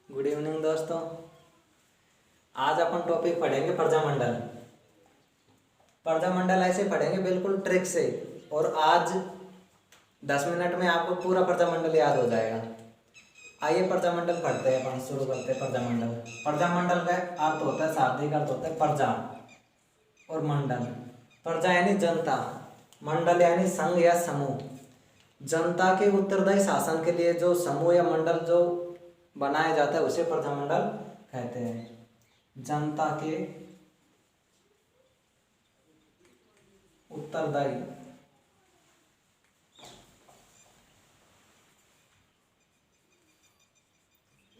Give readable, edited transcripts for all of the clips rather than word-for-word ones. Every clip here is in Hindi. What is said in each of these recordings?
गुड इवनिंग दोस्तों। आज अपन टॉपिक पढ़ेंगे प्रजामंडल। प्रजामंडल ऐसे पढ़ेंगे बिल्कुल ट्रिक से, और आज 10 मिनट में आपको पूरा प्रजामंडल याद हो जाएगा। आइए प्रजामंडल पढ़ते हैं, अपन शुरू करते हैं। प्रजामंडल प्रजामंडल का अर्थ होता है, शाब्दिक अर्थ होता है प्रजा और मंडल। प्रजा यानी जनता, मंडल यानी संघ या समूह। जनता के उत्तरदायी शासन के लिए जो समूह या मंडल जो बनाया जाता है उसे प्रजामंडल कहते हैं। जनता के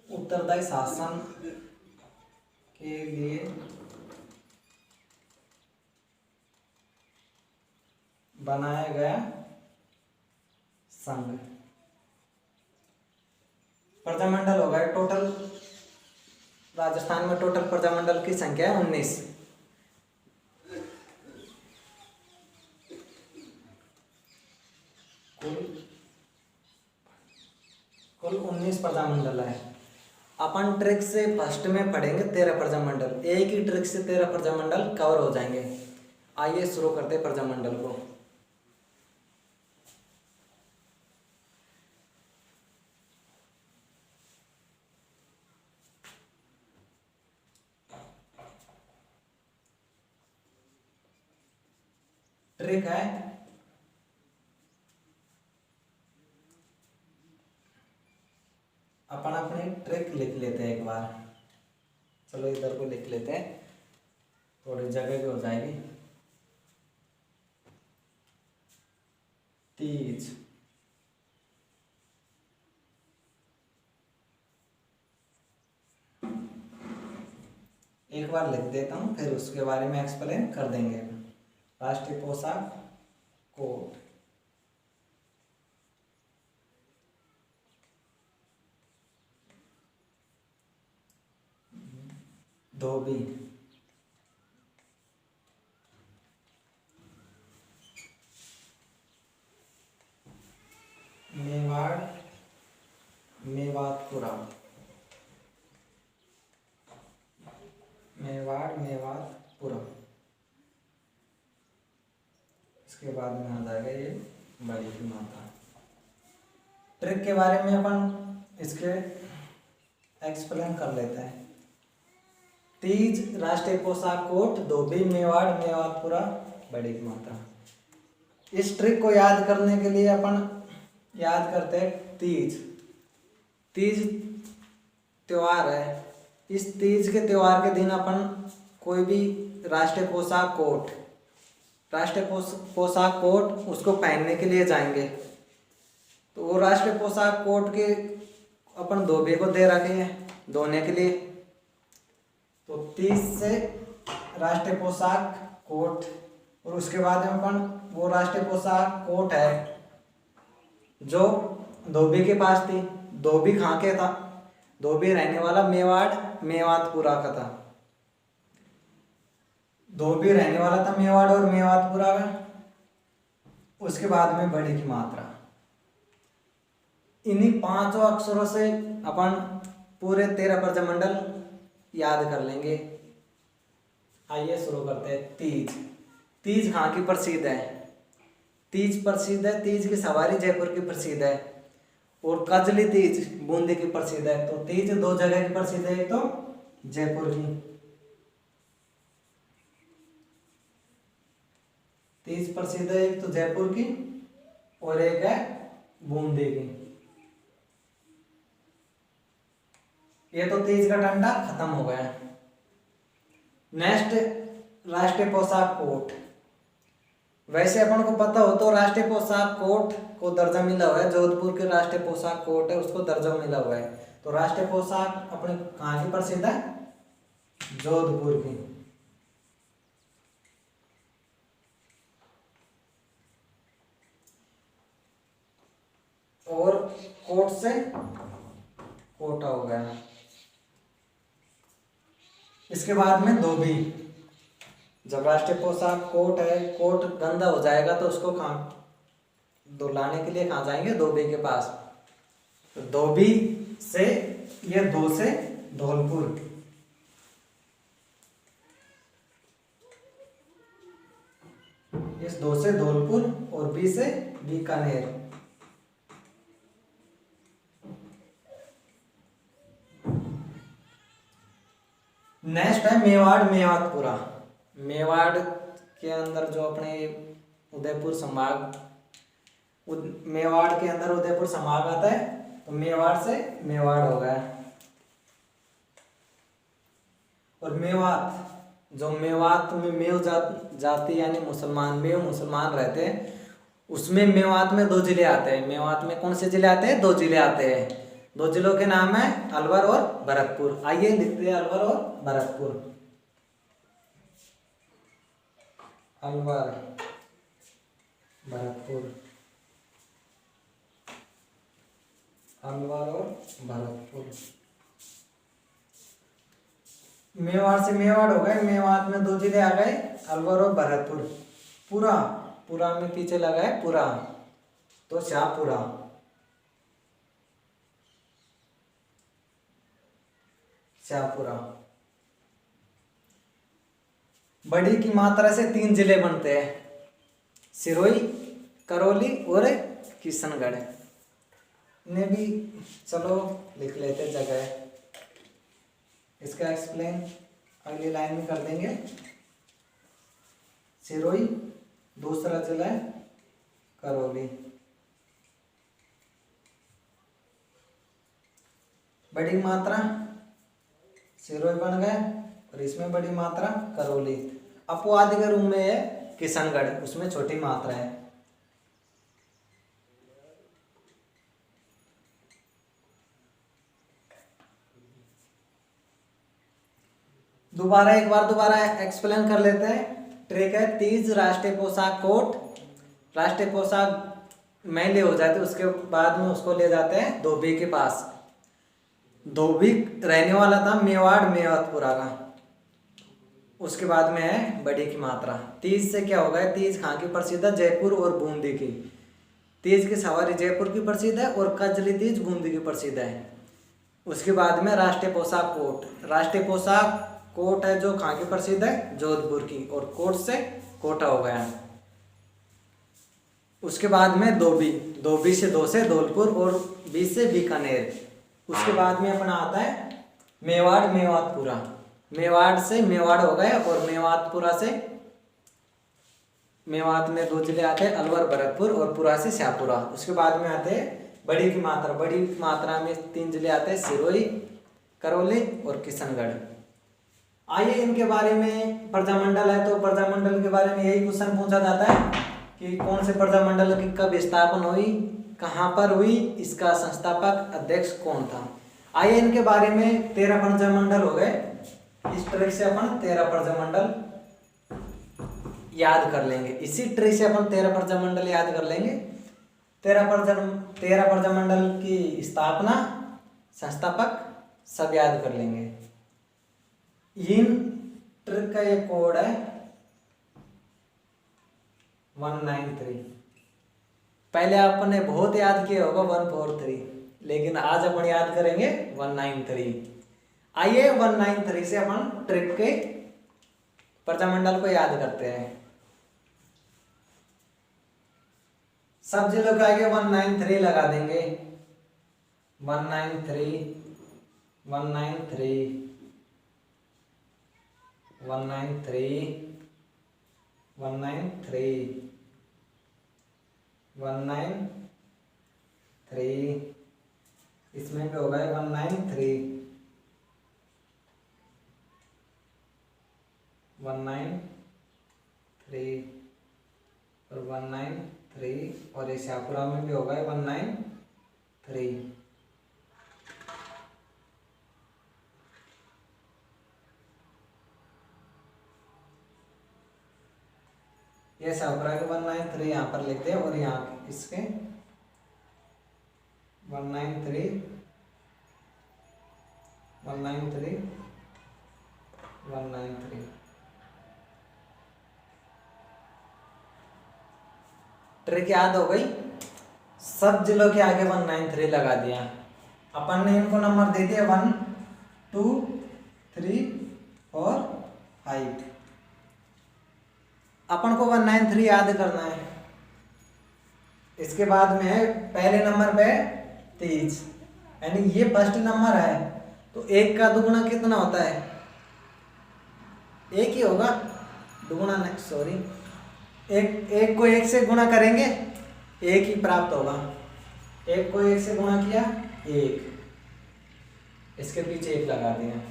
उत्तरदायी शासन के लिए बनाया गया संघ। प्रजामंडल हो गए टोटल। राजस्थान में टोटल प्रजामंडल की संख्या है 19। कुल 19 प्रजामंडल है। अपन ट्रिक से फर्स्ट में पढ़ेंगे 13 प्रजामंडल। एक ही ट्रिक से 13 प्रजामंडल कवर हो जाएंगे। आइए शुरू करते हैं प्रजामंडल को। ट्रिक है अपन अपनी ट्रिक लिख लेते हैं एक बार। चलो इधर को लिख लेते हैं, थोड़ी जगह भी हो जाएगी। तीज, एक बार लिख देता हूँ, फिर उसके बारे में एक्सप्लेन कर देंगे। राष्ट्रीय पोशाक कोट, धोबी, मेवाड़ मेवातपुरा, मेवाड़ मेवातपुरा। इसके बाद में आ जाएगा ये बड़ी की माता। ट्रिक के बारे में अपन इसके एक्सप्लेन कर लेते हैं। तीज राष्ट्रीय पोशाक कोट, धोबी, मेवाड़ मेवातपुरा, बड़ी की माता। इस ट्रिक को याद करने के लिए अपन याद करते हैं तीज। तीज त्योहार है। इस तीज के त्योहार के दिन अपन कोई भी राष्ट्रीय पोशाक कोट, राष्ट्रीय पोशाक कोट उसको पहनने के लिए जाएंगे। तो वो राष्ट्रीय पोशाक कोट के अपन धोबी को दे रखे हैं धोने के लिए। तो 30 से राष्ट्रीय पोशाक कोट, और उसके बाद में अपन वो राष्ट्रीय पोशाक कोट है जो धोबी के पास थी। धोबी कहाँ के था? धोबी रहने वाला मेवाड़ मेवातपुरा का था। धोबी रहने वाला था मेवाड़ और मेवातपुरा का। उसके बाद में बड़ी की मात्रा। इन्हीं 5 अक्षरों से अपन पूरे 13 प्रजामंडल याद कर लेंगे। आइए शुरू करते हैं। तीज, तीज कहाँ की प्रसिद्ध है? तीज प्रसिद्ध है, तीज की सवारी जयपुर की प्रसिद्ध है, और कजली तीज बूंदी की प्रसिद्ध है। तो तीज 2 जगह की प्रसिद्ध है, एक तो जयपुर की तीज प्रसिद्ध है, एक तो जयपुर की और एक है बूंदी की। ये तो तीज का डंडा खत्म हो गया। नेक्स्ट राष्ट्रीय पोशाक कोट। वैसे अपन को पता हो तो राष्ट्रीय पोशाक कोट को दर्जा मिला हुआ है, जोधपुर के राष्ट्रीय पोशाक कोट है उसको दर्जा मिला हुआ है। तो राष्ट्रीय पोशाक अपने कहाँ की प्रसिद्ध है? जोधपुर की। और कोट से कोटा हो गया। इसके बाद में धोबी। जब राष्ट्रीय पोशाक कोट है, कोट गंदा हो जाएगा तो उसको कहाँ धुलाने के लिए कहाँ जाएंगे? धोबी के पास। तो धोबी से ये 2 से धौलपुर, इस 2 से धौलपुर और बी से बीकानेर। नेक्स्ट है मेवाड़ मेवातपुरा। मेवाड़ के अंदर जो अपने उदयपुर संभाग, मेवाड़ के अंदर उदयपुर संभाग आता है, तो मेवाड़ से मेवाड़ हो गया। और मेवात, जो मेवात में मेव जाति यानी मुसलमान, मेव मुसलमान रहते हैं, उसमें मेवात में 2 जिले आते हैं। मेवात में कौन से जिले आते हैं? 2 जिले आते हैं। 2 जिलों के नाम है अलवर और भरतपुर। आइए लिखते हैं अलवर और भरतपुर। अलवर, भरतपुर, अलवर और भरतपुर। मेवाड़ से मेवाड़ हो गए, मेवात में 2 जिले आ गए, अलवर और भरतपुर। पुरा, पुरा में पीछे लगा है पुरा, तो शाहपुरा। शाहपुरा। बड़ी की मात्रा से 3 जिले बनते हैं, सिरोही, करौली और किशनगढ़। इन्हें भी चलो लिख लेते जगह, इसका एक्सप्लेन अगली लाइन में कर देंगे। सिरोही, दूसरा जिला है करौली। बड़ी मात्रा सिरोही बन गए, और इसमें बड़ी मात्रा करौली। अपवाद के रूप में है किशनगढ़, उसमें छोटी मात्रा है। दोबारा एक बार दोबारा एक्सप्लेन कर लेते हैं। ट्रिक है, तीज राष्ट्रीय पोशाक कोट, राष्ट्रीय पोशाक मैले हो जाते, उसके बाद में उसको ले जाते हैं धोबी के पास। धोबी रहने वाला था मेवाड़ मेवातपुरा का। उसके बाद में है बड़ी की मात्रा। तीज से क्या होगा? तीज कहाँ की प्रसिद्ध है? जयपुर और बूंदी की। तीज की सवारी जयपुर की प्रसिद्ध है और कजली तीज बूंदी की प्रसिद्ध है। उसके बाद में राष्ट्रीय पोशाक कोट। राष्ट्रीय पोशाक कोट है जो कहाँ की प्रसिद्ध है? जोधपुर की, और कोट से कोटा हो गया। उसके बाद में धोबी, धोबी से 2 से धौलपुर और 20 से बीकानेर। उसके बाद में अपना आता है मेवाड़ मेवातपुरा। मेवाड़ से मेवाड़ हो गए, और मेवातपुरा से, मेवात में 2 जिले आते हैं, अलवर भरतपुर, और पुरा से शाहपुरा। उसके बाद में आते हैं बड़ी की मात्रा। बड़ी की मात्रा में 3 जिले आते हैं, सिरोही, करौली और किशनगढ़। आइए इनके बारे में, प्रजामंडल है तो प्रजामंडल के बारे में यही क्वेश्चन पूछा जाता है कि कौन से प्रजामंडल की कब स्थापना हुई, कहाँ पर हुई, इसका संस्थापक अध्यक्ष कौन था। आइए इनके बारे में। 13 प्रजामंडल हो गए। इस ट्रिक से अपन 13 प्रजामंडल याद कर लेंगे। इसी ट्रिक से अपन 13 प्रजामंडल याद कर लेंगे। 13 प्रजामंडल की स्थापना, संस्थापक सब याद कर लेंगे। इन ट्रिक का ये कोड है 193। पहले आपने बहुत याद किया होगा 143, लेकिन आज अपन याद करेंगे 193। आइए 193 से अपन ट्रिक के प्रजामंडल को याद करते हैं। सब जिलों के आगे 193 लगा देंगे। 193 193 193 193 193। इसमें भी होगा 193 193 और 193, और ये शाहपुरा में भी होगा 193। ये शाहपुरा के 193 यहाँ पर लिखते हैं, और यहाँ इसके 193 193 193। ट्रिक याद हो गई। सब जिलों के आगे 193 लगा दिया। अपन ने इनको नंबर दे दिया 1 2 3 और 5। अपन को 193 याद करना है। इसके बाद में है पहले नंबर पे 30, यानी ये फर्स्ट नंबर है, तो एक का दुगुना कितना होता है? एक ही होगा, दुगुना नहीं, सॉरी, एक को एक से गुणा करेंगे एक ही प्राप्त होगा। एक को एक से गुणा किया एक, इसके पीछे एक लगा दिया।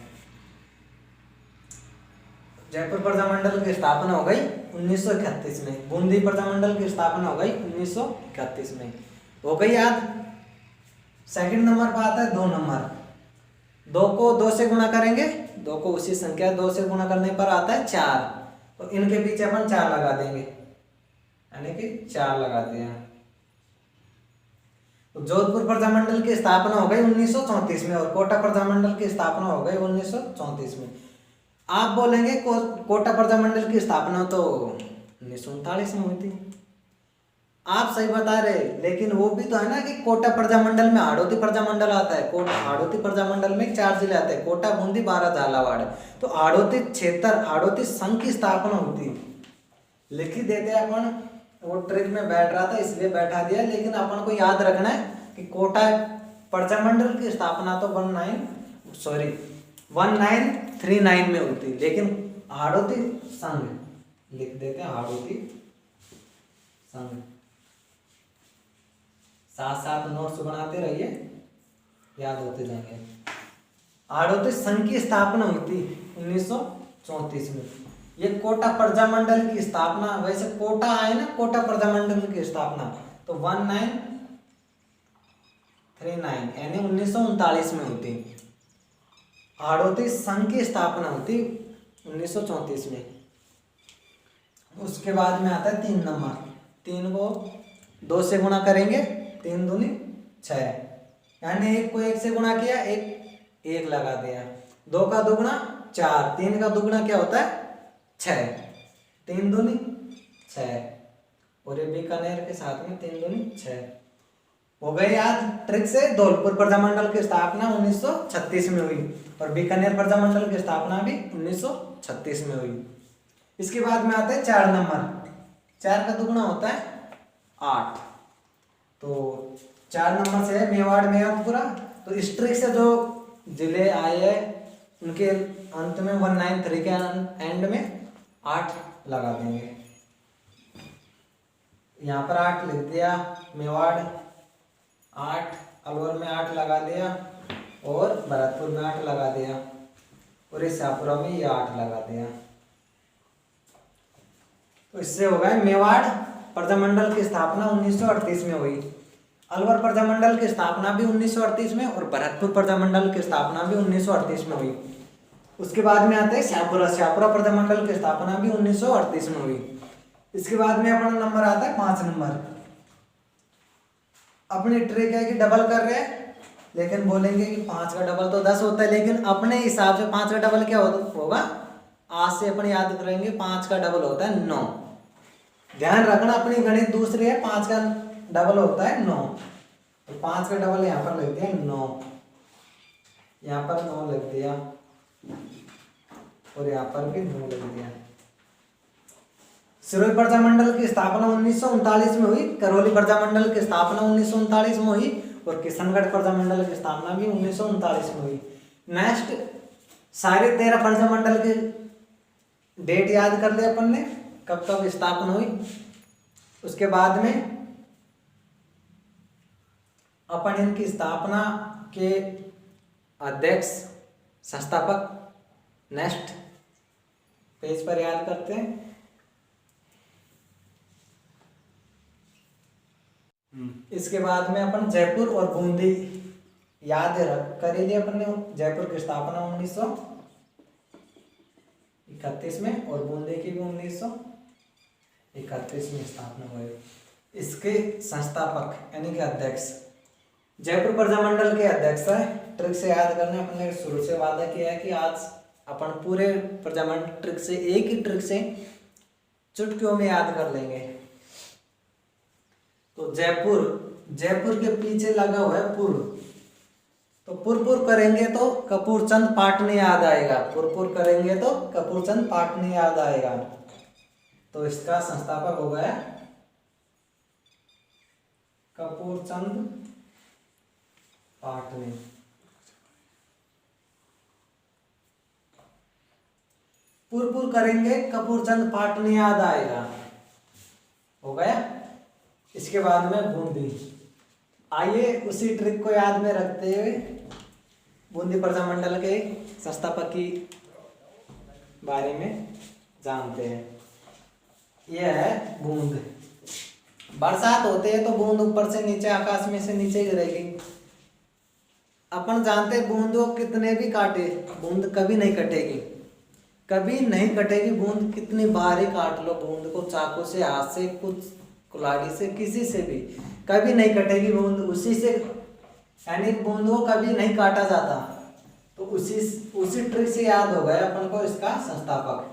जयपुर प्रजामंडल की स्थापना हो गई 1931 में। बूंदी प्रजामंडल की स्थापना हो गई 1931 में। हो गई याद। सेकंड नंबर पर आता है 2 नंबर। 2 को 2 से गुणा करेंगे, 2 को उसी संख्या 2 से गुणा करने पर आता है 4, तो इनके पीछे अपन 4 लगा देंगे, यानी कि 4 लगा दिया। तो जोधपुर प्रजामंडल की स्थापना हो गई 1934 में और कोटा प्रजामंडल की स्थापना हो गई 1934 में। आप बोलेंगे कोटा प्रजामंडल की स्थापना तो 1939 में हुई थी। आप सही बता रहे, लेकिन वो भी तो है ना कि कोटा प्रजामंडल में हाड़ौती प्रजामंडल आता है। कोटा हाड़ौती प्रजामंडल में 4 जिले आते हैं, कोटा, बूंदी, बारां, झालावाड़। तो हाड़ौती क्षेत्र, हाड़ौती संघ की स्थापना होती, लिख ही देते अपन। वो ट्रिक में बैठ रहा था इसलिए बैठा दिया, लेकिन अपन को याद रखना है कि कोटा प्रजामंडल की स्थापना तो 1939 में होती, लेकिन हाड़ौती संघ लिख देते हैं, हाड़ौती संघ। साथ साथ नोट्स बनाते रहिए, याद होते जाएंगे। हाड़ौती संघ की स्थापना हुई थी 1934 में। ये कोटा प्रजामंडल की स्थापना, वैसे कोटा है ना, कोटा प्रजामंडल की स्थापना तो 1939 यानी 1939 में होती। हाड़ौती संघ की स्थापना होती 1934 में। उसके बाद में आता है 3 नंबर। 3 को 2 से गुणा करेंगे, 3 दूनी 6, यानी 1 को 1 से गुणा किया, एक लगा दिया। 2 का दुगुना 4, 3 का दुगुना क्या होता है 6, 3 दूनी 6, और ये बीकानेर के साथ में 3 दूनी 6 हो गए याद। ट्रिक से धौलपुर प्रजामंडल की स्थापना 1936 में हुई और बीकानेर प्रजामंडल की स्थापना भी 1936 में हुई। इसके बाद में आते हैं 4 नंबर। 4 का दुगुना होता है 8, तो 4 नंबर से है मेवाड़, मेवातपुरा। तो इस ट्रिक से जो जिले आए हैं उनके अंत में 193 के एंड में 8 लगा देंगे। यहाँ पर 8 लिख दिया, मेवाड़ 8, अलवर में 8 लगा दिया और भरतपुर में 8 लगा दिया और इस शाहपुरा में ये 8 लगा दिया। तो इससे हो गया मेवाड़ प्रजामंडल की स्थापना 1938 में हुई। अलवर प्रजामंडल की स्थापना भी 1938 में और भरतपुर प्रजामंडल की स्थापना भी 1938 में हुई। उसके बाद में आते हैं शाहपुरा। शाहपुरा प्रजामंडल की स्थापना भी 1938 में हुई। इसके बाद में अपना नंबर आता है 5 नंबर। अपनी ट्रिक है कि डबल कर रहे हैं, लेकिन बोलेंगे कि 5 का डबल तो 10 होता है, लेकिन अपने हिसाब से 5 का डबल क्या होगा, आज से अपन याद करेंगे 5 का डबल होता है 9। ध्यान रखना, अपनी गणित दूसरी है, 5 का डबल होता है 9। तो 5 का डबल यहाँ पर लिख दिया 9, यहाँ पर 9 लिख दिया और यहाँ पर भी 9 लिख दिया। सिरोही प्रजामंडल की स्थापना 1939 में हुई, करौली प्रजामंडल की स्थापना 1939 में हुई और किशनगढ़ प्रजामंडल की स्थापना भी 1939 में हुई। नेक्स्ट सारे 13 प्रजामंडल के डेट याद कर लिया अपन ने, कब कब स्थापना हुई। उसके बाद में अपन इनकी स्थापना के अध्यक्ष, संस्थापक नेक्स्ट पेज पर याद करते हैं। इसके बाद में अपन जयपुर और बूंदी याद कर ही लिया अपन ने। जयपुर की स्थापना 1931 में और बूंदी की भी 1931 में स्थापना हुई। इसके संस्थापक यानी कि अध्यक्ष जयपुर प्रजामंडल के अध्यक्ष है। ट्रिक से याद करने अपन ने शुरू से वादा किया है कि आज अपन पूरे प्रजामंडल ट्रिक से, एक ही ट्रिक से चुटकियों में याद कर लेंगे। तो जयपुर, जयपुर के पीछे लगा हुआ है पूर्व, तो पुरपुर करेंगे तो कपूरचंद पाटनी याद आएगा, पुरपुर करेंगे तो कपूरचंद पाटनी याद आएगा। तो इसका संस्थापक हो गया कपूरचंद पाटनी। पुरपुर करेंगे कपूरचंद पाटनी याद आएगा, हो गया। इसके बाद में बूंदी। आइए उसी ट्रिक को याद में रखते हुए बूंदी प्रजामंडल के संस्थापक की बारे में जानते हैं। यह है बूंद। बरसात होते है तो बूंद ऊपर से नीचे, आकाश में से नीचे गिरेगी। अपन जानते बूंदों कितने भी काटे बूंद कभी नहीं कटेगी, कभी नहीं कटेगी बूंद। कितनी बार ही काट लो बूंद को, चाकू से, हाथ से, कुछ कुल्हाड़ी से, किसी से भी, कभी नहीं कटेगी बूंद। उसी से यानी बूंद को कभी नहीं काटा जाता। तो उसी ट्रिक से याद हो गया अपन को इसका संस्थापक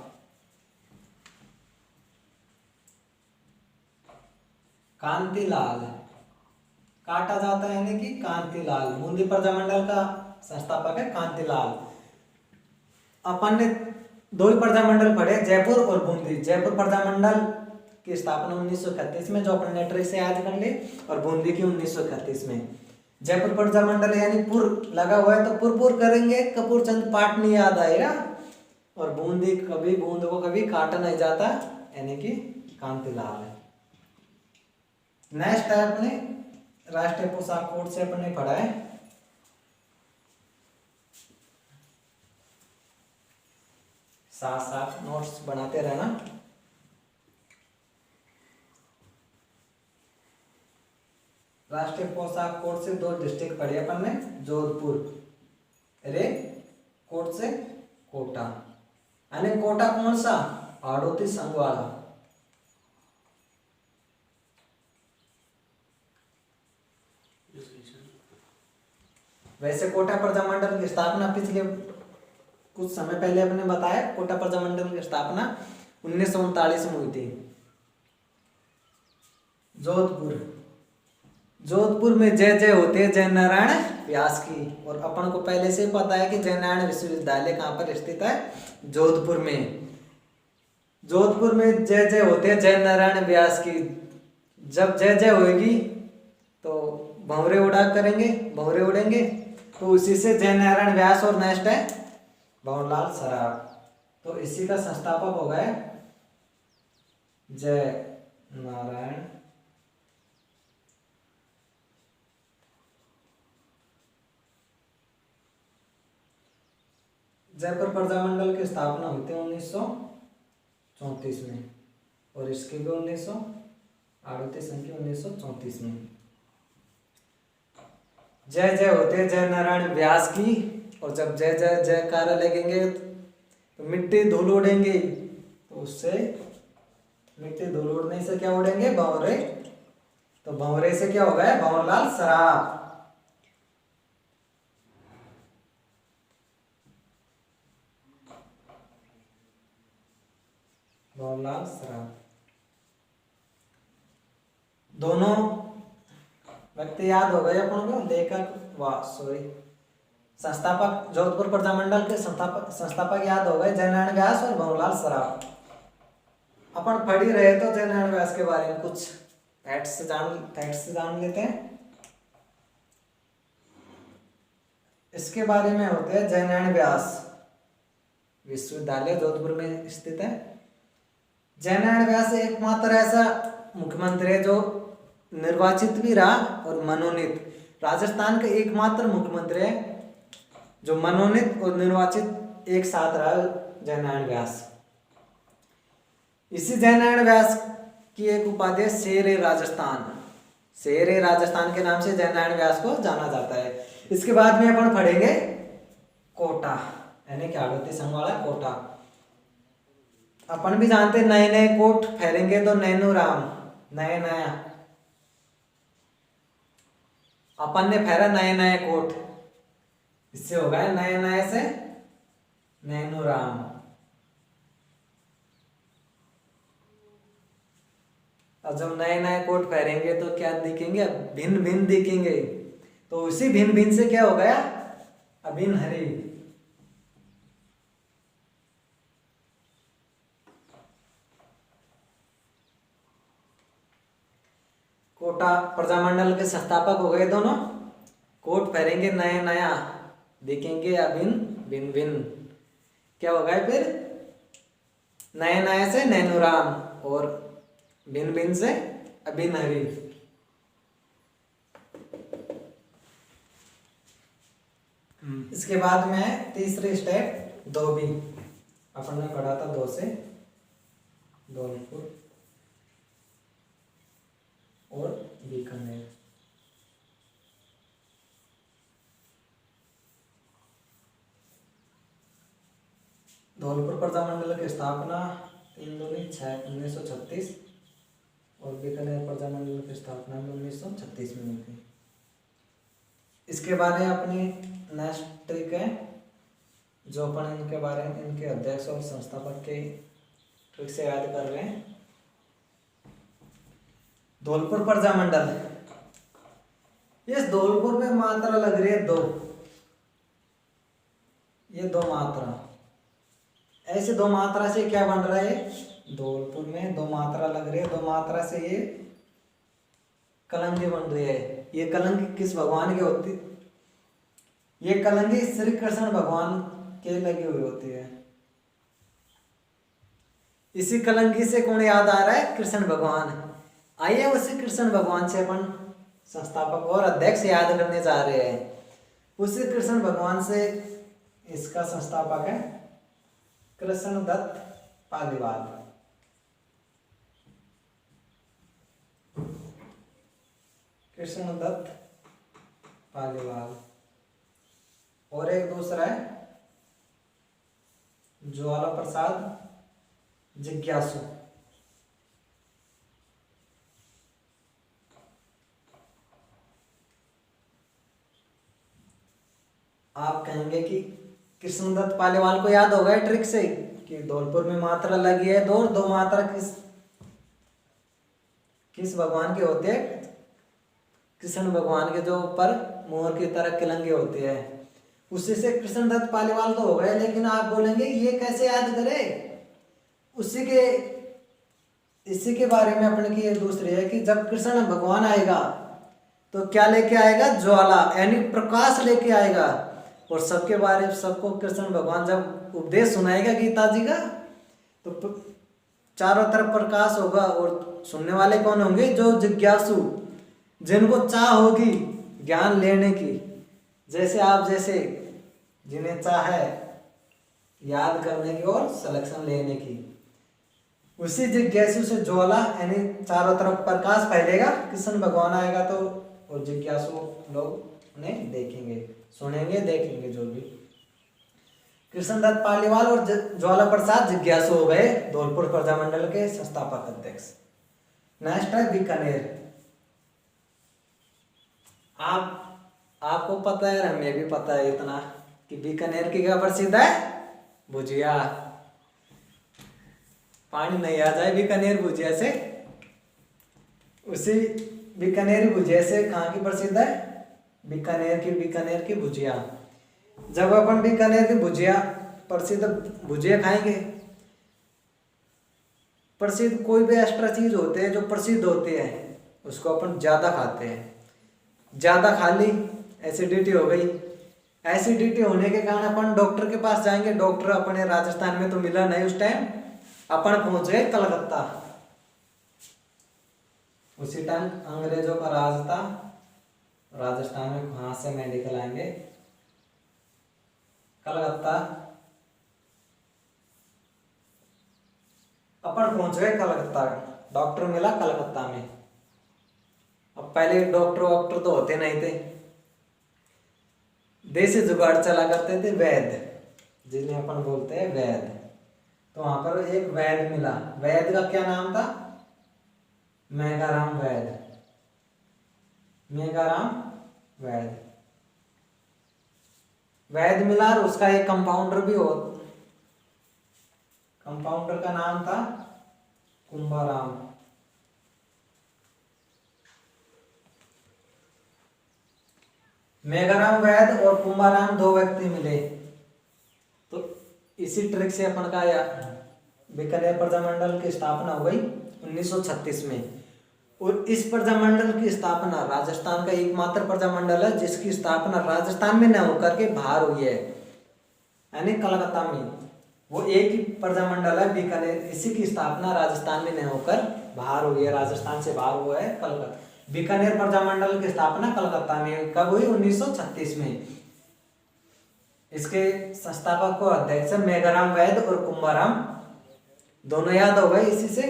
कांतिलाल। काटा जाता है यानी कि कांतिलाल। बूंदी प्रजामंडल का संस्थापक है कांतिलाल। अपन ने दो ही प्रजामंडल पढ़े, जयपुर और बूंदी। जयपुर प्रजामंडल की स्थापना 1931 में, जो अपन ने ट्रिक से याद कर ली, और बूंदी की 1931 में। जयपुर प्रजामंडल यानी पुर लगा हुआ है तो पुरपुर करेंगे कपूरचंद पाटनी याद आएगा। और बूंदी कभी बूंद को कभी काटा नहीं जाता यानी कि कांतिलाल है। नेक्स्ट है अपने राष्ट्रीय पोशाक कोड से अपने पढ़ा है साथ साथ नोट्स बनाते रहना। राष्ट्रीय पोशाक कोड से दो डिस्ट्रिक्ट पढ़े अपन ने, जोधपुर रे कोट से कोटा। यानी कोटा कौन सा? हाड़ौती संघ वाला। वैसे कोटा प्रजामंडल की स्थापना पिछले कुछ समय पहले अपने बताया, कोटा प्रजामंडल की स्थापना 1939 में हुई थी। जोधपुर में जय जय होते हैं जय नारायण व्यास की। और अपन को पहले से पता है कि जय नारायण विश्वविद्यालय कहाँ पर स्थित है? जोधपुर में। जोधपुर में जय जय होते हैं जय नारायण व्यास की। जब जय जय होगी तो भंवरे उड़ा करेंगे, भंवरे उड़ेंगे, तो उसी से जय नारायण व्यास। और नेक्स्ट है भंवरलाल सराफ। तो इसी का संस्थापक हो गए जय नारायण जयपुर प्रजामंडल की स्थापना हुई थी 1934 में, और इसकी भी 1934 में। जय जय होते जय नारायण व्यास की। और जब जय जय जयकारा लगेंगे तो मिट्टी धूल उड़ेंगे, तो उससे मिट्टी धूल उड़ने से क्या उड़ेंगे? भंवरे। तो भंवरे से क्या हो गया? भंवरलाल सराफ। भंवरलाल सराफ। दोनों व्यक्ति याद हो गए अपन को। लेखक संस्थापक जोधपुर प्रजामंडल के संस्थापक याद हो गए जय नारायण व्यास और भंवरलाल सराफ। अपन पढ़ ही रहे तो जय नारायण व्यास के बारे में कुछ फैक्ट्स जान लेते हैं। इसके बारे में होते हैं जय नारायण व्यास विश्वविद्यालय जोधपुर में स्थित है। जय नारायण व्यास एकमात्र ऐसा मुख्यमंत्री है जो निर्वाचित भी रहा और मनोनीत। राजस्थान का एकमात्र मुख्यमंत्री है जो मनोनीत और निर्वाचित एक साथ रहा, जय नारायण व्यास। इसी जय नारायण व्यास की एक उपाधि है शेर राजस्थान। शेर राजस्थान के नाम से जय नारायण व्यास को जाना जाता है। इसके बाद में अपन पढ़ेंगे कोटा, यानी कि हाड़ौती संघ वाला कोटा। अपन भी जानते नए नए कोट फेरेंगे तो नैनो राम, नया नया। अपन ने फेरा नए नए कोट, इससे हो गए नए नए से नैनो राम। और जब नए नए कोट पहनेंगे तो क्या दिखेंगे? भिन्न भिन्न दिखेंगे। तो उसी भिन्न भिन्न से क्या हो गया? अबिन हरी। कोटा प्रजामंडल के संस्थापक हो गए दोनों। कोट पहनेंगे नया नया, देखेंगे अबिन बिन बिन। क्या होगा फिर? नए नए से नैनुराम और बिन बिन से अबिन हरी। इसके बाद में तीसरी स्टेप धोबी। अपन ने पढ़ा था दो से धौलपुर और बीकानेर। धौलपुर प्रजामंडल की स्थापना 3/6/1936 और बीकानेर प्रजामंडल की स्थापना 1936 में हुई थी। इसके बाद अपनी नेक्स्ट ट्रिक है जो अपन इनके बारे में, इनके अध्यक्ष और संस्थापक के ट्रिक से याद कर रहे हैं। धौलपुर प्रजामंडल, इस धौलपुर में मात्रा लग रही है 2, ये 2 मात्रा। ऐसे 2 मात्रा से क्या बन रहा है? धौलपुर में 2 मात्रा लग रही है, 2 मात्रा से ये कलंगी बन रही है। ये कलंगी किस भगवान की होती? ये कलंगी श्री कृष्ण भगवान के लगी हुई होती है। इसी कलंगी से कौन याद आ रहा है? कृष्ण भगवान। आइए उसी कृष्ण भगवान से अपन संस्थापक और अध्यक्ष याद करने जा रहे हैं। उसी कृष्ण भगवान से इसका संस्थापक है कृष्णदत्त पालीवाल। कृष्णदत्त पालीवाल। और एक दूसरा है ज्वाला प्रसाद जिज्ञासु। आप कहेंगे कि कृष्णदत्त पालीवाल को याद होगा ट्रिक से कि धौलपुर में मात्रा लगी है 2 और 2 मात्रा किस भगवान के होते हैं? कृष्ण भगवान के जो ऊपर मोर की तरह किलंगे होते हैं। उसी से कृष्णदत्त पालीवाल तो हो गए, लेकिन आप बोलेंगे ये कैसे याद करे? इसी के बारे में अपने की दूसरी है कि जब कृष्ण भगवान आएगा तो क्या लेके आएगा? ज्वाला यानी प्रकाश लेके आएगा। और सबके बारे में सबको कृष्ण भगवान जब उपदेश सुनाएगा गीता जी का तो चारों तरफ प्रकाश होगा। और सुनने वाले कौन होंगे? जो जिज्ञासु, जिनको चाह होगी ज्ञान लेने की, जैसे आप जैसे, जिन्हें चाह है याद करने की और सिलेक्शन लेने की। उसी जिज्ञासु से ज्वाला यानी चारों तरफ प्रकाश फैलेगा। कृष्ण भगवान आएगा तो और जिज्ञासु लोग उन्हें देखेंगे, सुनेंगे, देखेंगे। जो भी कृष्णदत्त पालीवाल और ज्वाला प्रसाद जिज्ञासु हो गए धौलपुर प्रजामंडल के संस्थापक अध्यक्ष। नेक्स्ट है बीकानेर। आपको पता है, हमें भी पता है इतना कि बीकानेर की क्या प्रसिद्ध है? भुजिया। पानी नहीं आ जाए बीकानेर भुजिया से। उसी बीकानेरी भुजिया से कहाँ की प्रसिद्ध है? बीकानेर की भुजिया। जब अपन बीकानेर की भुजिया प्रसिद्ध भुजिया खाएंगे, प्रसिद्ध कोई भी एक्स्ट्रा चीज होते हैं जो प्रसिद्ध होते हैं उसको अपन ज्यादा खाते हैं। ज्यादा खा ली, एसिडिटी हो गई। एसिडिटी होने के कारण अपन डॉक्टर के पास जाएंगे। डॉक्टर अपने राजस्थान में तो मिला नहीं उस टाइम। अपन पहुंच गए कलकत्ता। उसी टाइम अंग्रेजों का राज था राजस्थान में। वहां से मेडिकल आएंगे कलकत्ता। अपन पहुंच गए कलकत्ता। डॉक्टर मिला कलकत्ता में। अब पहले डॉक्टर तो होते नहीं थे, देसी जुगाड़ चला करते थे, वैद्य, जिन्हें अपन बोलते हैं वैद्य। तो वहां पर एक वैद्य मिला। वैद्य का क्या नाम था? मेघाराम वैद्य। मेघाराम वैद्य वैद्य मिला और उसका एक कंपाउंडर भी हो। कंपाउंडर का नाम था कुंभाराम। मेघाराम वैद और कुंभाराम दो व्यक्ति मिले। तो इसी ट्रिक से अपन का बीकानेर प्रजामंडल की स्थापना हो गई 1936 में। और इस प्रजामंडल की स्थापना राजस्थान का एकमात्र प्रजामंडल है जिसकी स्थापना राजस्थान में न होकर के बाहर हुई है, यानी कलकत्ता में। वो एक ही प्रजामंडल है बीकानेर, इसी की स्थापना राजस्थान में न होकर बाहर हुई है, राजस्थान से बाहर हुआ है कलकत्ता। बीकानेर प्रजामंडल की स्थापना कलकत्ता में कब हुई? 1936 में। इसके संस्थापक को अध्यक्ष मेघाराम वैद और कुंभाराम, दोनों याद हो गए इसी से।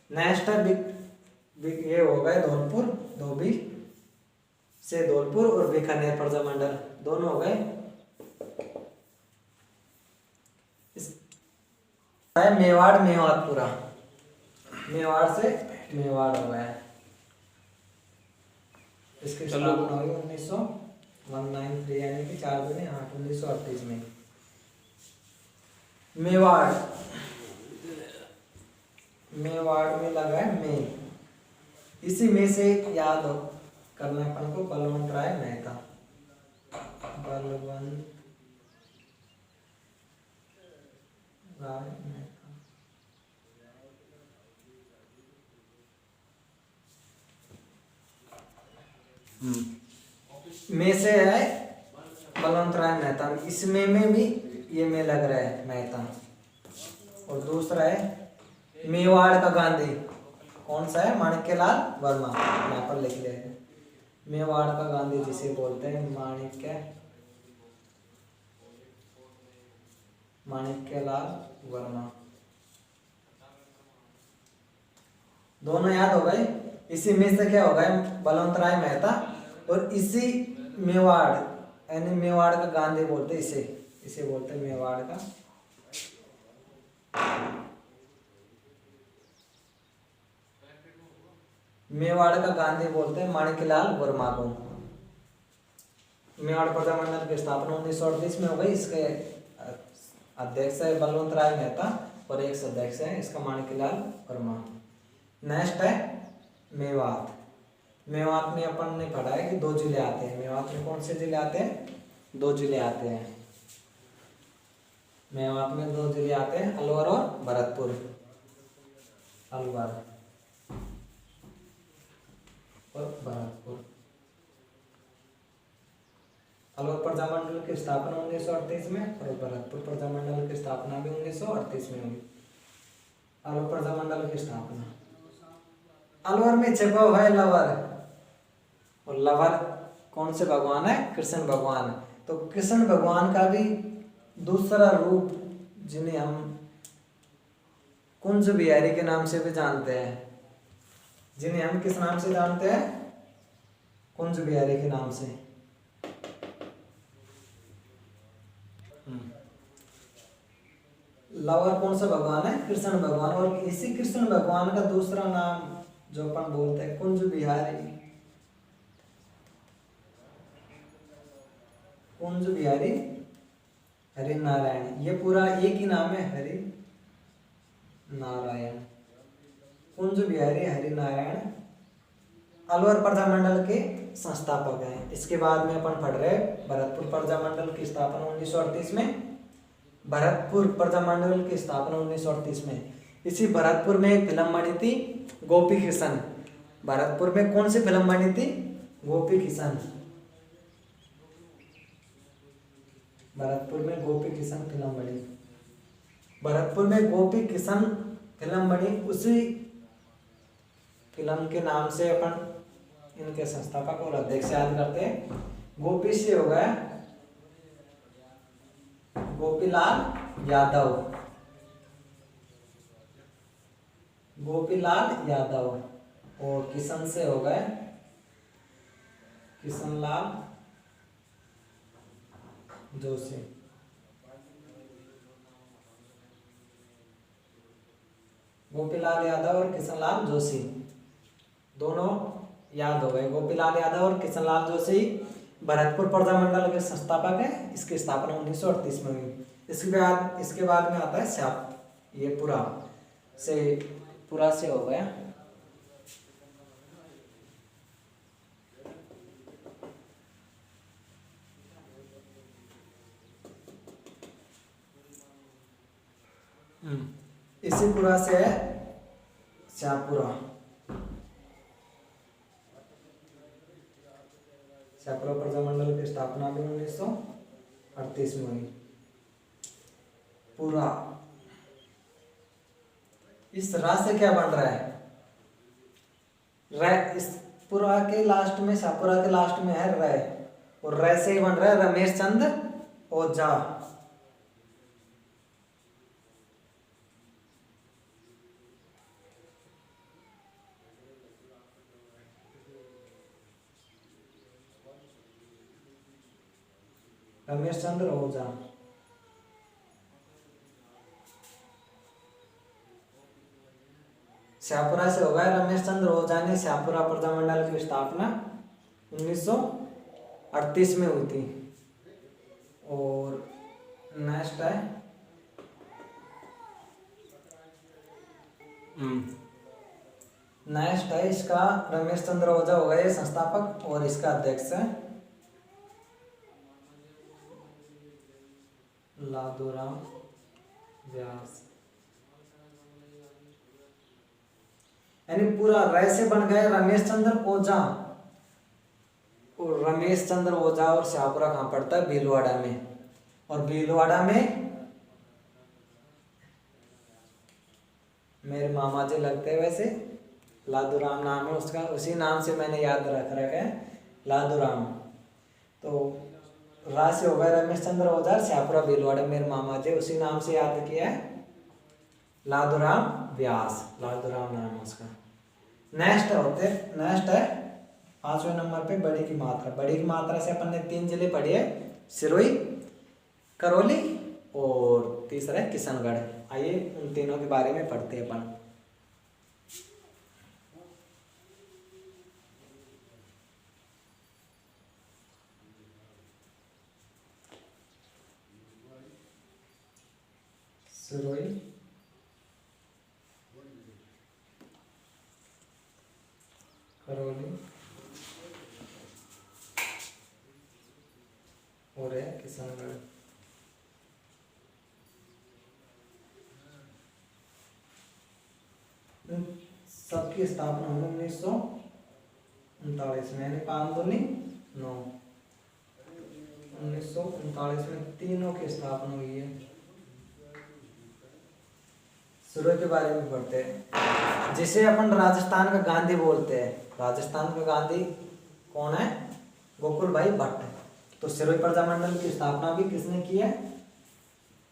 नेक्स्ट ये हो गए धौलपुर, धोबी से धौलपुर और बीकानेर प्रजामंडल दोनों हो गए। मेवाड़ मेवातपुरा, मेवाड़ से मेवाड़ हो गया। इसकी स्थापना हुई 1993 यानी कि 4/8/1938 में। मेवाड़, मेवाड़ में लगा है में, इसी में से याद करना अपन को बलवंत राय मेहता, बलवंत राय मेहता। में से है बलवंत राय मेहता, इसमें में भी ये में लग रहा है मेहता। और दूसरा है मेवाड़ का गांधी, कौन सा है? माणिक्यलाल वर्मा, यहाँ पर लिख ले। मेवाड़ का गांधी जिसे बोलते हैं माणिक्यलाल वर्मा, दोनों याद हो गए। इसी में से क्या हो गया? बलवंत राय मेहता। और इसी मेवाड़ यानी मेवाड़ का गांधी बोलते, इसे बोलते हैं मेवाड़ का। मेवाड़ का गांधी बोलते हैं माणिक्यलाल वर्मा को। मेवाड़ प्रजामंडल की स्थापना 1938 में हो गई। इसके अध्यक्ष है बलवंत राय मेहता और एक सदस्य है इसका माणिक्यलाल वर्मा। नेक्स्ट है मेवात। मेवात में अपन ने पढ़ा है कि 2 जिले आते हैं। मेवात में कौन से जिले आते हैं? 2 जिले आते हैं। मेवात में 2 जिले आते हैं, अलवर और भरतपुर। अलवर और भरतपुर। अलवर प्रजामंडल की स्थापना 1938 में और भरतपुर प्रजामंडल की स्थापना भी 1938 में हुई। अलवर प्रजामंडल की स्थापना, अलवर में छिपा हुआ है लवर, और लवर कौन से भगवान है? कृष्ण भगवान। तो कृष्ण भगवान का भी दूसरा रूप जिन्हें हम कुंज बिहारी के नाम से भी जानते हैं, जिन्हें हम किस नाम से जानते हैं? कुंज बिहारी के नाम से। लवर कौन सा भगवान है? कृष्ण भगवान। और इसी कृष्ण भगवान का दूसरा नाम जो अपन बोलते हैं कुंज बिहारी, कुंज बिहारी हरि नारायण, ये पूरा एक ही नाम है, हरि नारायण। कुंज बिहारी हरि नारायण अलवर प्रजामंडल के संस्थापक हैं। इसके बाद में अपन पढ़ रहे भरतपुर प्रजामंडल की स्थापना 1938 में। भरतपुर प्रजामंडल की स्थापना 1938 में। इसी भरतपुर में एक फिल्म बनी थी गोपी किशन। भरतपुर में कौन सी फिल्म बनी थी? गोपी किशन। भरतपुर में गोपी किशन फिल्म बनी। भरतपुर में गोपी किशन फिल्म बनी, उसी फिल्म के नाम से अपन इनके संस्थापक और अध्यक्ष याद करते हैं। गोपी से हो गया गोपीलाल यादव, गोपीलाल यादव। और किशन से हो गए किशनलाल जोशी। गोपीलाल यादव और किशनलाल जोशी दोनों याद हो गए। गोपीलाल यादव और किशनलाल जोशी भरतपुर प्रजामंडल के संस्थापक है। इसकी स्थापना 1938 में हुई। इसके बाद में आता है श्याप, ये पूरा से हो गया। इसी पुरा से है शाहपुरा। शाहपुरा प्रजामंडल की स्थापना भी 1938 में हुई। पुरा, इस रा से क्या बन रहा है? रै, इस पुरा के लास्ट में, शाहपुरा के लास्ट में है रै, और रै से ही बन रहा है रमेश चंद्र ओझा। रमेश चंद्र ओझा। शाहपुरा से होगा रमेश चंद्र ओझा ने शाहपुरा प्रजामंडल की स्थापना 1938 में हुई थी। और नेक्स्ट है इसका रमेश चंद्र ओझा होगा ये संस्थापक, और इसका अध्यक्ष है लादूराम व्यास। यानी पूरा रै से बन गए रमेश चंद्र ओझा। और रमेश चंद्र ओझा और शाहपुरा कहाँ पड़ता है? भीलवाड़ा में। और भीलवाड़ा में मेरे मामा जी लगते हैं, वैसे लादूराम नाम है उसका, उसी नाम से मैंने याद रख रखा है लादूराम। तो रा से होगा रमेश चंद्र ओझा, शाहपुरा भीलवाड़ा मेरे मामा जी, उसी नाम से याद किया है लादूराम व्यास। लादूराम नाम है उसका। नेक्स्ट है 5वें नंबर पे बड़ी की मात्रा। बड़ी की मात्रा से अपन ने 3 जिले पढ़े हैं, सिरोही, करौली और तीसरा है किशनगढ़। आइए उन तीनों के बारे में पढ़ते हैं अपन। सिरोही, करौली और है किशनगढ़। सबकी स्थापना 1939 में, यानी 5 दूनी 9, 1939 में तीनों की स्थापना हुई है। सूर्य के बारे में पढ़ते हैं, जिसे अपन राजस्थान का गांधी बोलते हैं। राजस्थान का गांधी कौन है? गोकुल भाई भट्ट। तो सिरोही प्रजामंडल की स्थापना भी किसने की है?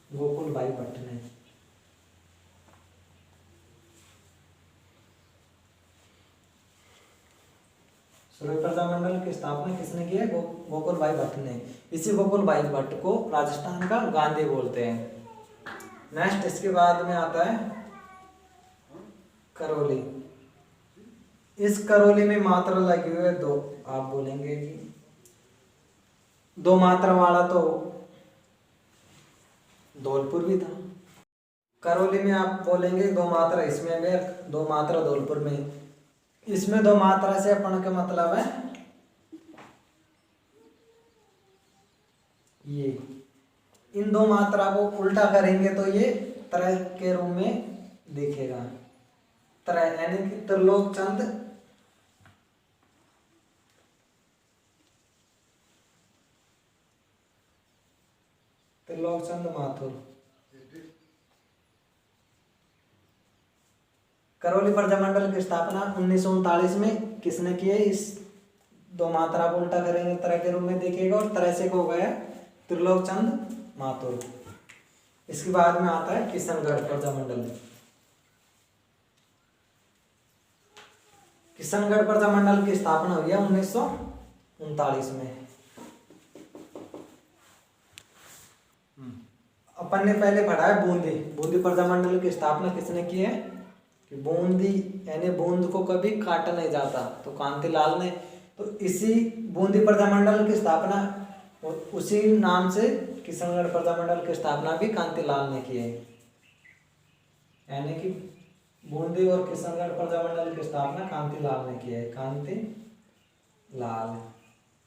गोकुल भाई भट्ट ने। सिरोही प्रजामंडल की स्थापना किसने की है? गोकुल भाई भट्ट ने। इसी गोकुल भाई भट्ट को राजस्थान का गांधी बोलते हैं। नेक्स्ट इसके बाद में आता है करौली। इस करौली में मात्रा लगी हुई है 2। आप बोलेंगे कि 2 मात्रा वाला तो धौलपुर भी था। करौली में आप बोलेंगे 2 मात्रा इसमें भी, 2 मात्रा धौलपुर में। इसमें 2 मात्रा से अपन का मतलब है ये, इन 2 मात्रा को उल्टा करेंगे तो ये तरह के रूप में दिखेगा। तरह यानी कि त्रिलोक चंद माथुर। करौली प्रजामंडल की स्थापना 1939 में किसने की है? इस 2 मात्रा को उल्टा करेंगे तरह के रूप में दिखेगा, और तरह से को हो गया त्रिलोक चंद माथुर। इसके बाद में आता है किशनगढ़ प्रजामंडल। किशनगढ़ प्रजामंडल की स्थापना हुई है 1939 में। अपन ने पहले पढ़ा है बूंदी। बूंदी प्रजामंडल की स्थापना किसने की है? कि बूंदी यानी बूंद को कभी काटा नहीं जाता, तो कांतिलाल ने। तो इसी बूंदी प्रजामंडल की स्थापना उसी नाम से किशनगढ़ प्रजामंडल की स्थापना भी कांतिलाल ने की है। यानी कि बूंदी और किशनगढ़ प्रजामंडल की स्थापना कांतिलाल ने की है।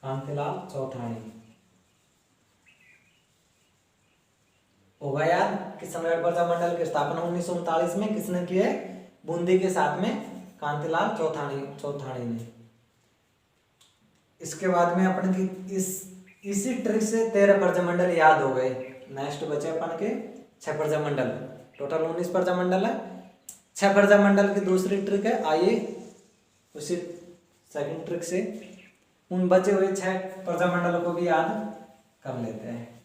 कांतिलाल चौथानी। होगा याद कि सम्राट प्रजामंडल की स्थापना 1939 में किसने की है? बूंदी के साथ में कांतिलाल चौथाणी ने। इसके बाद में अपन की इसी ट्रिक से 13 प्रजामंडल याद हो गए। नेक्स्ट बचे अपन के 6 प्रजामंडल। टोटल 19 प्रजामंडल है। 6 प्रजामंडल की दूसरी ट्रिक है, आइए उसी सेकंड ट्रिक से उन बचे हुए 6 प्रजामंडलों को भी याद कर लेते हैं।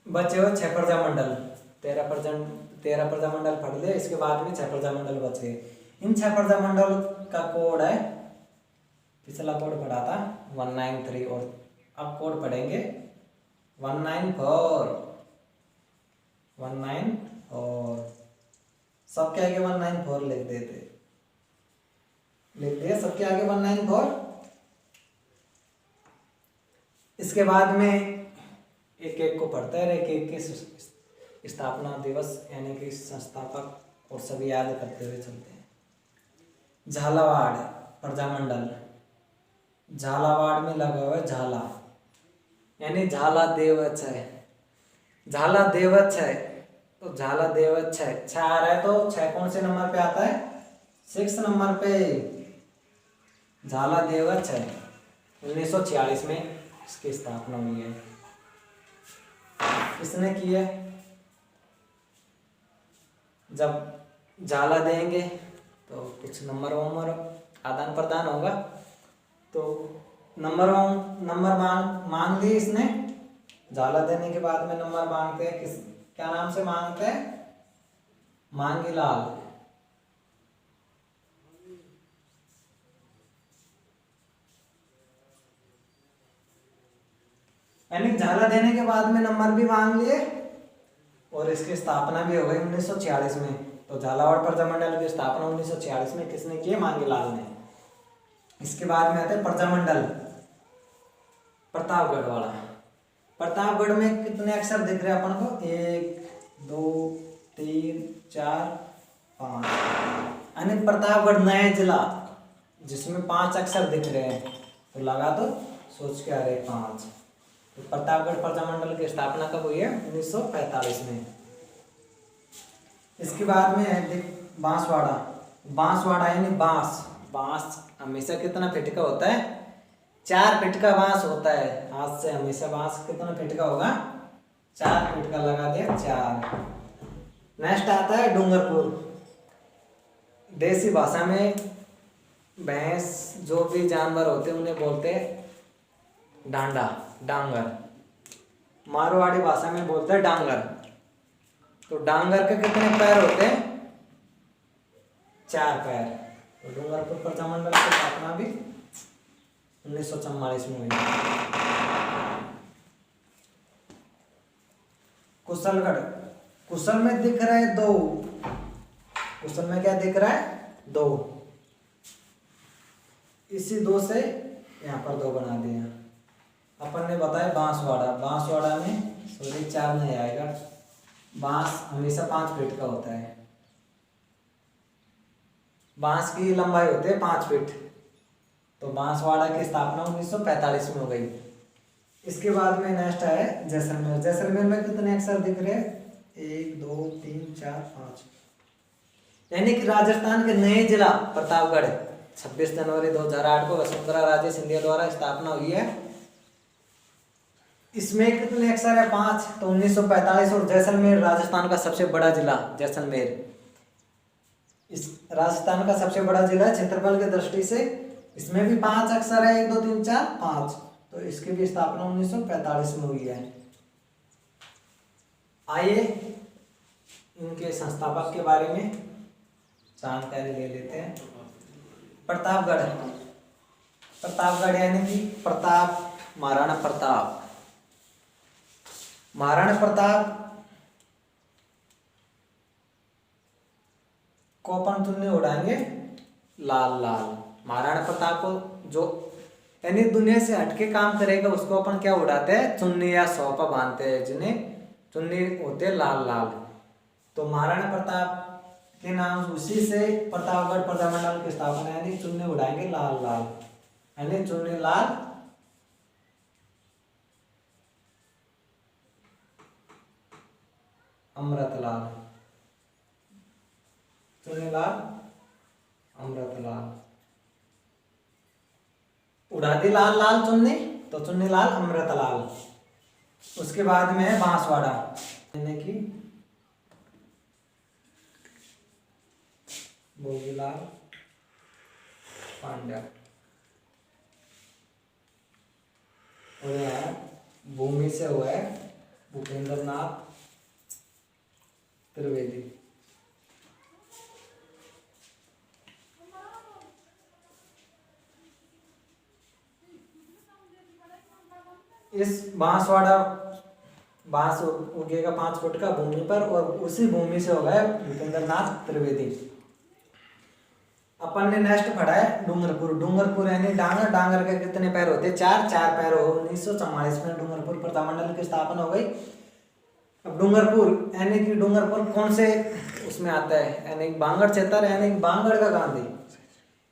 बचे हुए 6 प्रजामंडल, 13 प्रजामंडल पढ़ लिए। इसके बाद में 6 प्रजामंडल बचे। इन 6 प्रजामंडल का कोड है, पिछला कोड पढ़ा था 193 और अब कोड पढ़ेंगे 194। सबके आगे 194 लिख दिए सबके आगे 194। इसके बाद में एक एक को पढ़ते हैं, एक एक के स्थापना दिवस यानी कि संस्थापक और सभी याद करते हुए चलते हैं। झालावाड़ प्रजामंडल, झालावाड़ में लगा हुआ है झाला यानी झाला देवच है। झाला देवच है तो झाला देवच 6 आ रहा है, तो 6 कौन से नंबर पे आता है? 6 नंबर पे। झाला देवच है 1946 में इसकी स्थापना हुई है। किसने की है? जब झाला देंगे तो कुछ नंबर आदान प्रदान होगा, तो नंबर मांग लिए इसने। झाला देने के बाद में नंबर मांगते हैं, क्या नाम से मांगते हैं? मांगीलाल। यानी झाला देने के बाद में नंबर भी मांग लिए और इसकी स्थापना भी हो गई 1946 में। तो झालावाड़ प्रजामंडल की स्थापना 1946 में किसने की? मांगीलाल ने। इसके बाद में आते हैं प्रजामंडल प्रतापगढ़ वाला। प्रतापगढ़ में कितने अक्षर दिख रहे हैं अपन को? 1 2 3 4 5। यानी प्रतापगढ़ नया जिला जिसमें 5 अक्षर दिख रहे हैं, तो लगा तो सोच के आ रहे 5। तो प्रतापगढ़ प्रजामंडल की स्थापना कब हुई है? 1945 में। इसके बाद में है बांसवाड़ा। बांसवाड़ा यानी बांस हमेशा कितना फीट का होता है? 4 फीट का बांस होता है। हाथ से हमेशा बांस कितना फीट का होगा? 4 फीट का लगा दिया 4। नेक्स्ट आता है डूंगरपुर। देसी भाषा में भैंस जो भी जानवर होते हैं उन्हें बोलते हैं डांगर। मारवाड़ी भाषा में बोलते हैं डांगर। तो डांगर के कितने पैर होते हैं? 4 पैर। तो डूंगरपुर प्रजामंडल की स्थापना भी 1944 में हुई। कुशल में दिख रहा है 2। कुशल में क्या दिख रहा है? 2। इसी 2 से यहाँ पर 2 बना दिया। अपन ने बताया बांसवाड़ा में 4 नहीं आएगा। बांस हमेशा 5 फीट का होता है। बांस की लंबाई होती है 5 फीट। तो बांसवाड़ा की स्थापना 1945 में हो गई। इसके बाद में नेक्स्ट है जैसलमेर। जैसलमेर में कितने अक्षर दिख रहे हैं? 1 2 3 4 5। यानी कि राजस्थान के नए जिला प्रतापगढ़ 26 जनवरी 2008 को वसुंधरा राजे सिंधिया द्वारा स्थापना हुई है। इसमें कितने अक्षर है? 5। तो 1945। और जैसलमेर राजस्थान का सबसे बड़ा जिला जैसलमेर इस राजस्थान का सबसे बड़ा जिला है क्षेत्रफल की दृष्टि से। इसमें भी 5 अक्षर है, 1 2 3 4 5। तो इसकी भी स्थापना 1945 में हुई है। आइए इनके संस्थापक के बारे में जानकारी ले लेते हैं। प्रतापगढ़ यानी कि प्रताप, महाराणा प्रताप को अपन चुन्नी उड़ाएंगे लाल। महाराणा प्रताप को जो यानी दुनिया से हटके काम करेगा उसको अपन क्या उड़ाते हैं? चुन्नी या सौपा बांधते हैं, जिन्हें चुन्नी होते हैं लाल। तो महाराणा प्रताप के नाम उसी से प्रतापगढ़ प्रजामंडल की स्थापना, यानी चुन्नी उड़ाएंगे लाल लाल, यानी चुन्नी लाल अमृतलाल, चुन्नीलाल अमृतलाल, उड़ा दी लाल लाल चुन्नी तो चुन्नीलाल अमृतलाल। उसके बाद में है बांसवाड़ा, यानी कि भोगीलाल पांड्या, और यहाँ भूमि से हुआ है भूपेंद्र नाथ त्रिवेदी। इस बांसवाड़ा बांस उगेगा 5 फुट का भूमि पर, और उसी भूमि से होगा भूपेंद्र नाथ त्रिवेदी। अपन ने नेक्स्ट पढ़ा है डूंगरपुर। डूंगरपुर यानी डांगर, डांगर के कितने पैर होते हैं? 4 पैर हो। 1944 में डूंगरपुर प्रजामंडल की स्थापना हो गई। अब डूंगरपुर यानी कि डूंगरपुर कौन से उसमें आता है? यानी बांगड़ क्षेत्र, यानी बांगड़ का गांधी,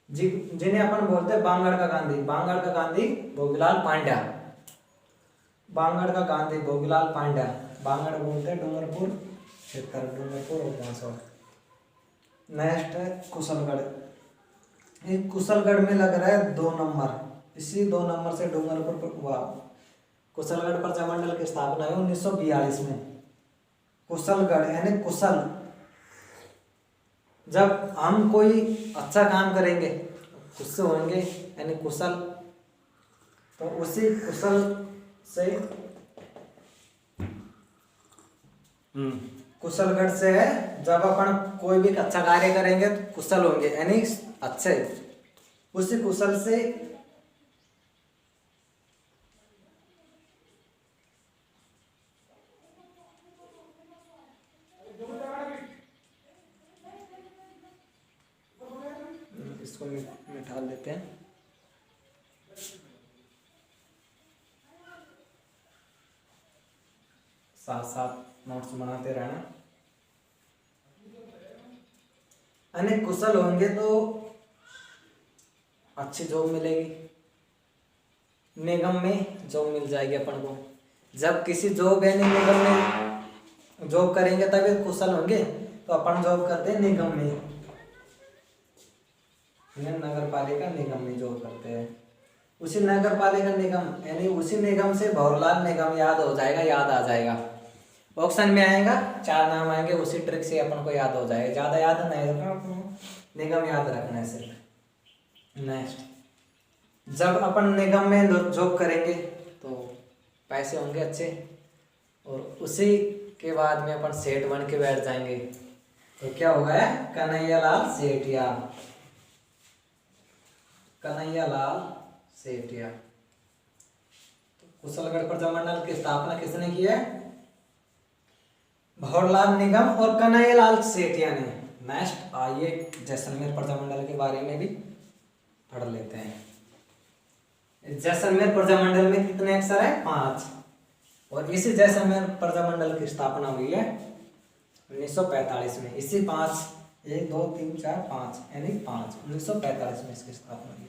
जिन्हें अपन बोलते हैं बांगड़ का गांधी। बांगड़ का गांधी भोगीलाल पांड्या, बांगड़ का गांधी भोगीलाल पांड्या। बांगड़ बोलते हैं डूंगरपुर क्षेत्र, डूंगरपुर और बांसवाड़ा। नेक्स्ट है कुशलगढ़। ये कुशलगढ़ में लग रहा है 2 नंबर, इसी 2 नंबर से डूंगरपुर हुआ। कुशलगढ़ प्रजामंडल की स्थापना है 1942 में। कुशलगढ़ यानी कुशल, जब हम कोई अच्छा काम करेंगे उससे होंगे, यानी कुशल, तो उसी कुशल से कुशलगढ़ से है, जब अपन कोई भी अच्छा कार्य करेंगे तो कुशल होंगे, यानी अच्छे, उसी कुशल से इसको मिटा देते हैं। साथ साथ नोट्स बनाते रहना। यानी कुशल होंगे तो अच्छी जॉब मिलेगी, निगम में जॉब मिल जाएगी अपन को। जब किसी जॉब यानी निगम में जॉब करेंगे तभी कुशल होंगे। तो अपन जॉब करते हैं निगम में, नगर पालिका निगम में जॉब करते हैं। उसी नगर पालिका निगम यानी उसी निगम से भंवरलाल निगम याद हो जाएगा, याद आ जाएगा। ऑप्शन में आएगा 4 नाम आएंगे, उसी ट्रिक से अपन को याद हो जाएगा। ज्यादा याद नहीं रखना, निगम याद रखना है सिर्फ। नेक्स्ट, जब अपन निगम में जॉब करेंगे तो पैसे होंगे अच्छे, और उसी के बाद में अपन सेठ बन के बैठ जाएंगे। तो क्या होगा? कन्हैयालाल सेठिया, कन्हैयालाल सेठिया। कुशलगढ़ प्रजामंडल की स्थापना किसने की है? भंवरलाल निगम और कन्हैयालाल सेठिया ने। नेक्स्ट आइए जैसलमेर प्रजामंडल के बारे में भी पढ़ लेते हैं। जैसलमेर प्रजामंडल में कितने अक्षर है? 5। और इसी जैसलमेर प्रजामंडल की स्थापना हुई है 1945 में। इसी 5, 1 2 3 4 5 यानी 5, 1945 में इसकी स्थापना हुई।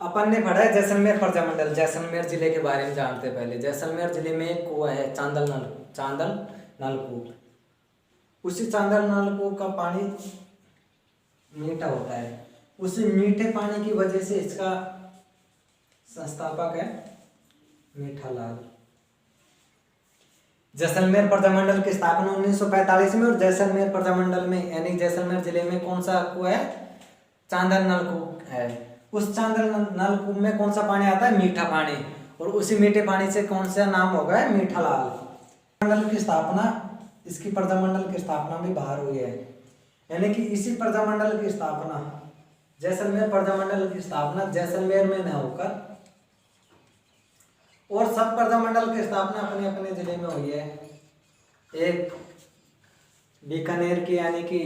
अपन ने पढ़ा है जैसलमेर प्रजामंडल। जैसलमेर जिले के बारे में जानते हैं पहले। जैसलमेर जिले में एक कुआं है, चांदल नलकूप। उसी चांदल नलकूप का पानी मीठा होता है। उसी मीठे पानी की वजह से इसका संस्थापक है मीठालाल। जैसलमेर प्रजामंडल की स्थापना 1945 में। और जैसलमेर प्रजामंडल में यानी जैसलमेर जिले में कौन सा कुआं है? चांदल नलकूप है। उस चांदल नलकूप में कौन सा पानी आता है? मीठा पानी। और उसी मीठे पानी से कौन सा नाम होगा? मीठालाल। प्रजामंडल की स्थापना, इसकी प्रजामंडल की स्थापना भी बाहर हुई है, यानी कि इसी प्रजामंडल की स्थापना, जैसलमेर प्रजामंडल की स्थापना जैसलमेर में न होकर, और सब प्रजामंडल की स्थापना अपने अपने जिले में हुई है। एक बीकानेर की यानी कि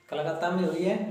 कलकत्ता में हुई है,